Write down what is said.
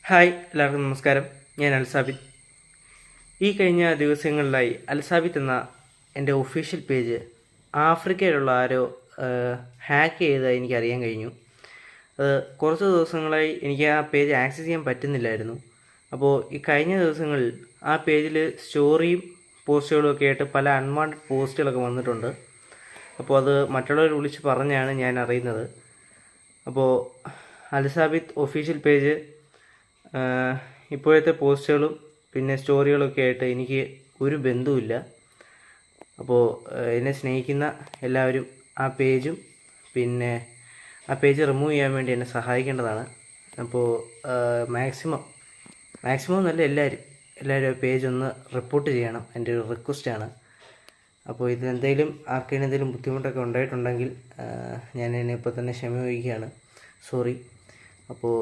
Hi, എല്ലാവർക്കും നമസ്കാരം. ഞാൻ അൽസാബിത്ത്. ഈ കഴിഞ്ഞ ദിവസങ്ങളിലായി അൽസാബിത്ത് എന്ന എൻ്റെ ഒഫീഷ്യൽ പേജ് ആഫ്രിക്കയിലുള്ള ആരോ ഹാക്ക് ചെയ്തതായി എനിക്കറിയാൻ കഴിഞ്ഞു. അത് കുറച്ച് ദിവസങ്ങളായി എനിക്ക് ആ പേജ് ആക്സസ് ചെയ്യാൻ പറ്റുന്നില്ലായിരുന്നു. അപ്പോൾ ഈ കഴിഞ്ഞ ദിവസങ്ങളിൽ ആ പേജിൽ സ്റ്റോറിയും പോസ്റ്റുകളും ഒക്കെ ആയിട്ട് പല അൺവാണ്ടഡ് പോസ്റ്റുകളൊക്കെ വന്നിട്ടുണ്ട്. അപ്പോൾ അത് മറ്റുള്ളവർ വിളിച്ച് പറഞ്ഞാണ് ഞാൻ അറിയുന്നത്. അപ്പോൾ അൽസാബിത്ത് ഒഫീഷ്യൽ പേജ് ഇപ്പോഴത്തെ പോസ്റ്റുകളും പിന്നെ സ്റ്റോറികളൊക്കെ ആയിട്ട് എനിക്ക് ഒരു ബന്ധവുമില്ല. അപ്പോൾ എന്നെ സ്നേഹിക്കുന്ന എല്ലാവരും ആ പേജും പിന്നെ ആ പേജ് റിമൂവ് ചെയ്യാൻ വേണ്ടി എന്നെ സഹായിക്കേണ്ടതാണ്. അപ്പോൾ മാക്സിമം എന്നല്ല എല്ലാവരും ആ പേജ് ഒന്ന് റിപ്പോർട്ട് ചെയ്യണം, എൻ്റെ ഒരു റിക്വസ്റ്റാണ്. അപ്പോൾ ഇതിനെന്തെങ്കിലും ആർക്കെങ്കിലും എന്തെങ്കിലും ബുദ്ധിമുട്ടൊക്കെ ഉണ്ടായിട്ടുണ്ടെങ്കിൽ ഞാൻ എന്നെ ഇപ്പോൾ തന്നെ ക്ഷമ ചോദിക്കുകയാണ്. സോറി. അപ്പോൾ